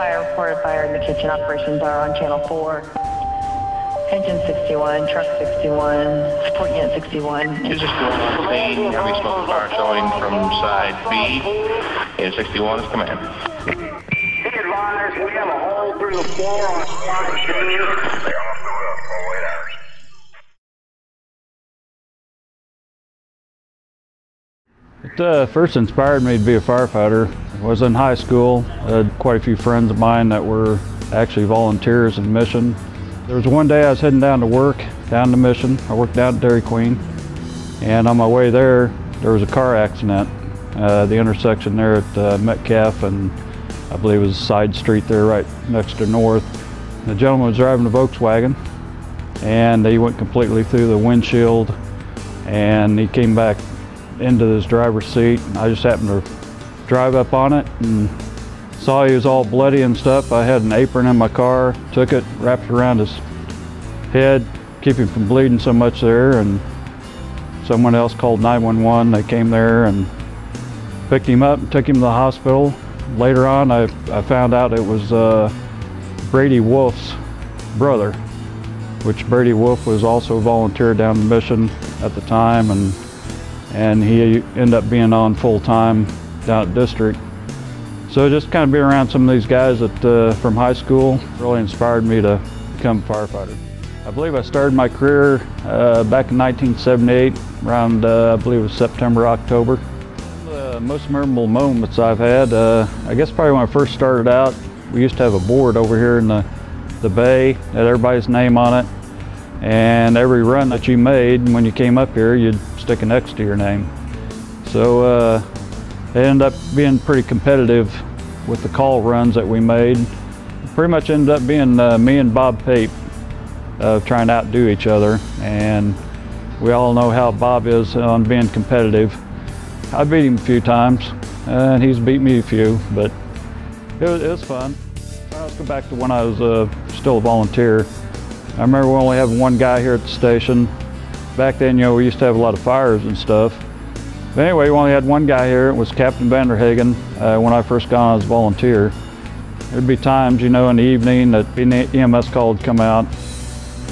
Fire reported fire in the kitchen. Operations are on channel 4. Engine 61, truck 61, support unit 61. Is this going on scene? Heavy smoke fire showing from side B. Unit 61 is command. Be advised, we have a hole through the floor on the machine. It first inspired me to be a firefighter. I was in high school. I had quite a few friends of mine that were actually volunteers in Mission. There was one day I was heading down to work, down to Mission. I worked down at Dairy Queen. And on my way there was a car accident. The intersection there at Capt and I believe it was a side street there right next to North. The gentleman was driving a Volkswagen and he went completely through the windshield and he came back into his driver's seat. And I just happened to drive up on it and saw he was all bloody and stuff. I had an apron in my car, took it, wrapped it around his head, keep him from bleeding so much there, and someone else called 911. They came there and picked him up and took him to the hospital. Later on, I found out it was Brady Wolf's brother, which Brady Wolf was also a volunteer down the Mission at the time, and he ended up being on full-time down at District. So just kind of being around some of these guys that, from high school really inspired me to become a firefighter. I believe I started my career back in 1978, around I believe it was September, October. The most memorable moments I've had, I guess probably when I first started out, we used to have a board over here in the bay, had everybody's name on it, and every run that you made when you came up here, you'd stick an X to your name. So it ended up being pretty competitive with the call runs that we made. Pretty much ended up being me and Bob Pape trying to outdo each other, and we all know how Bob is on being competitive. I beat him a few times, and he's beat me a few, but it was fun. Let's go back to when I was still a volunteer. I remember we only had one guy here at the station. Back then, you know, we used to have a lot of fires and stuff. But anyway, we only had one guy here. It was Captain Vanderhagen when I first got on as a volunteer. There'd be times, you know, in the evening that the EMS call would come out.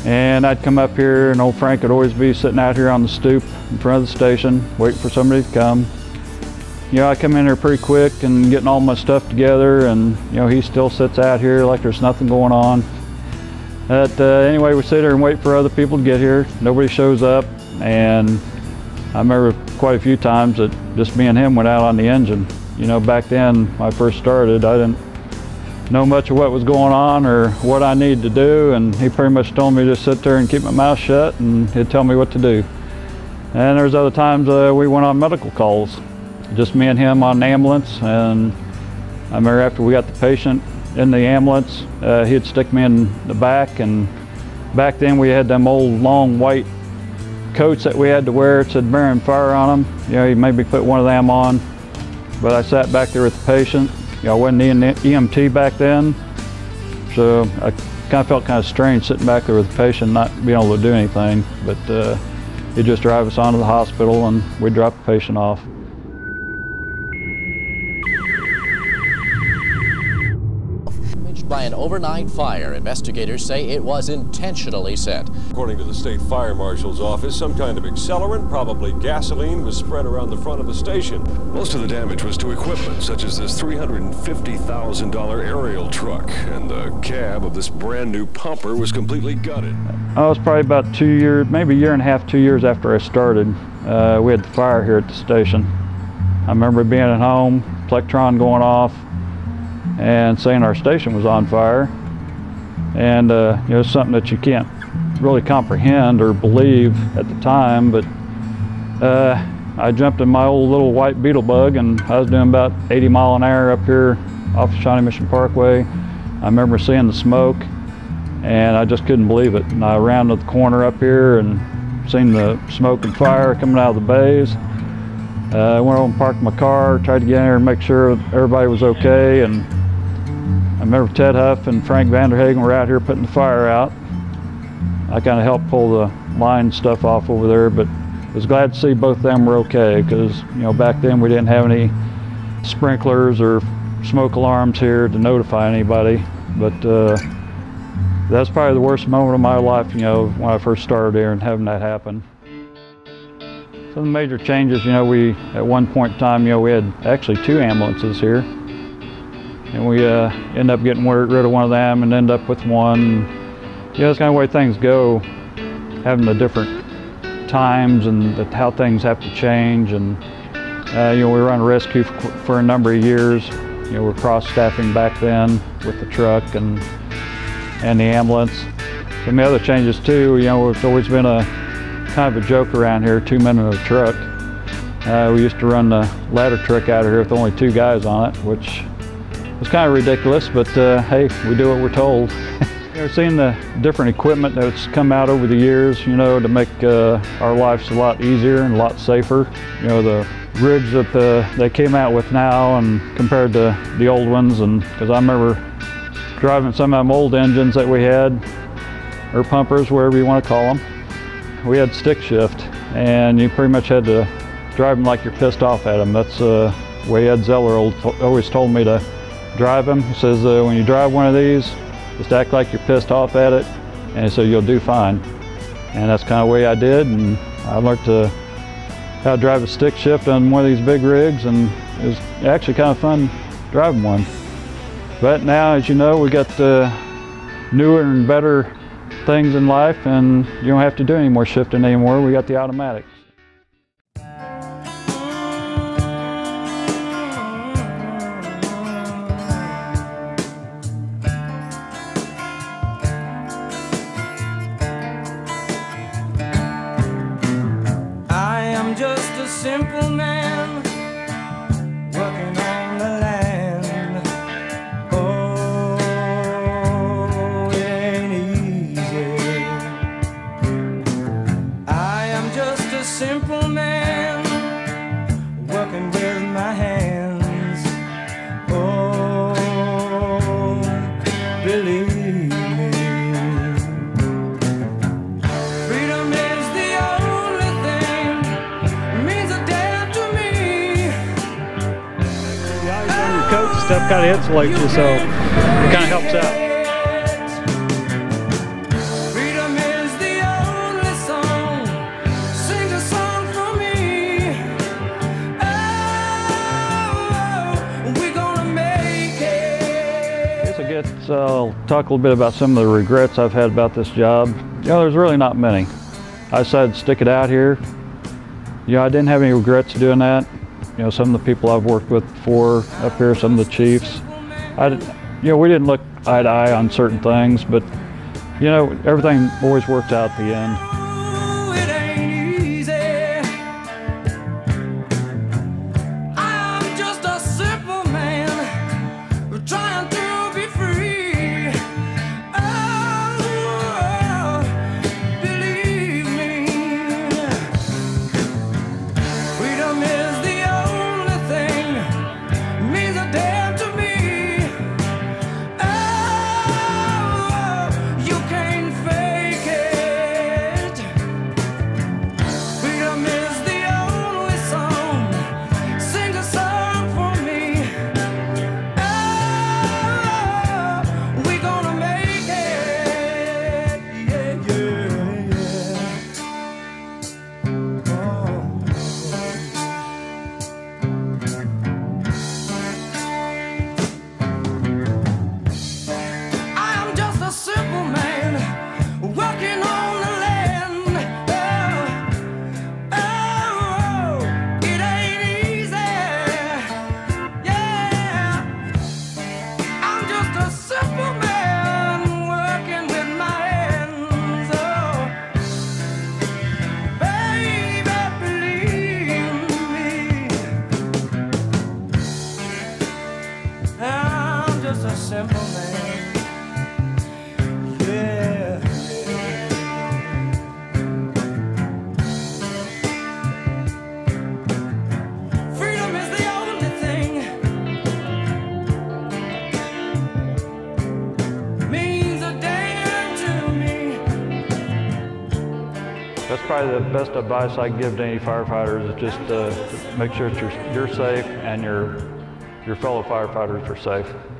And I'd come up here and old Frank would always be sitting out here on the stoop in front of the station, waiting for somebody to come. You know, I come in here pretty quick and getting all my stuff together, and, you know, he still sits out here like there's nothing going on. But anyway, we sit here and wait for other people to get here. Nobody shows up, and I remember quite a few times that just me and him went out on the engine. You know, back then, when I first started, I didn't know much of what was going on or what I needed to do, and he pretty much told me to just sit there and keep my mouth shut, and he'd tell me what to do. And there's other times we went on medical calls, just me and him on an ambulance, and I remember after we got the patient in the ambulance, he'd stick me in the back, and back then we had them old long white coats that we had to wear. It said bearing fire on them. You know, he made me put one of them on, but I sat back there with the patient. You know, I wasn't EMT back then, so I kind of felt kind of strange sitting back there with the patient, not being able to do anything, but he'd just drive us on to the hospital and we'd drop the patient off. By an overnight fire, investigators say it was intentionally set. According to the state fire marshal's office, some kind of accelerant, probably gasoline, was spread around the front of the station. Most of the damage was to equipment, such as this $350,000 aerial truck, and the cab of this brand new pumper was completely gutted. I was probably about 2 years, maybe a year and a half, 2 years after I started. We had the fire here at the station. I remember being at home, Plectron going off, and saying our station was on fire, and you know, something that you can't really comprehend or believe at the time, but I jumped in my old little white Beetle Bug, and I was doing about 80 miles an hour up here off the Shawnee Mission Parkway. I remember seeing the smoke, and I just couldn't believe it, and I rounded the corner up here and seen the smoke and fire coming out of the bays. I went over and parked my car, tried to get in there and make sure everybody was okay, and I remember Ted Huff and Frank Vanderhagen were out here putting the fire out. I kind of helped pull the line stuff off over there, but I was glad to see both of them were okay, because, you know, back then we didn't have any sprinklers or smoke alarms here to notify anybody, but that's probably the worst moment of my life, you know, when I first started here and having that happen. Some of the major changes, you know, we, at one point in time, you know, we had actually 2 ambulances here. And we ended up getting rid of one of them and end up with one. You know, that's kind of the way things go, having the different times and how things have to change. And, you know, we run a rescue for a number of years. You know, we're cross-staffing back then with the truck and the ambulance. Some of the other changes too, you know, it's always been a kind of a joke around here, 2 men in a truck. We used to run the ladder truck out of here with only 2 guys on it, which was kind of ridiculous, but hey, we do what we're told. You know, seeing the different equipment that's come out over the years, you know, to make our lives a lot easier and a lot safer. You know, the rigs that they came out with now and compared to the old ones, and because I remember driving some of them old engines that we had, or pumpers, whatever you want to call them. We had stick shift, and you pretty much had to drive them like you're pissed off at them. That's the way Ed Zeller always told me to drive them. He says, when you drive one of these, just act like you're pissed off at it, and so you'll do fine. And that's kind of the way I did, and I learned how to drive a stick shift on one of these big rigs, and it was actually kind of fun driving one. But now, as you know, we got newer and better things in life, and you don't have to do any more shifting anymore. We got the automatics. I am just a simple man working on the land. Oh, it ain't easy. I am just a simple man working with my hands. Oh, believe me. Freedom is the only thing means a damn to me. Yeah, you on your coat and stuff kind of insulates you, so it kind of helps out. Freedom is the only song. Sing a song for me. Oh, we're gonna make it. I'll talk a little bit about some of the regrets I've had about this job. You know, there's really not many. I decided to stick it out here. You know, I didn't have any regrets doing that. You know, some of the people I've worked with before up here, some of the chiefs, you know, we didn't look eye to eye on certain things, but you know, everything always worked out at the end. Oh, it ain't easy. I'm just a simple man trying to be free. Oh, believe me. Freedom is the only thing means a damn to me. Oh, you can't fake it. Freedom is the only song. Sing a song for me. Oh, we're gonna make it. Yeah, yeah, yeah. I am just a simple man working on the land. Oh, it ain't easy. Yeah, I'm just a simple man working with my hands. Oh, baby, believe me. I'm just a simple man. Yeah. Freedom is the only thing means a damn to me. That's probably the best advice I can give to any firefighters, is just to make sure that you're safe and your fellow firefighters are safe.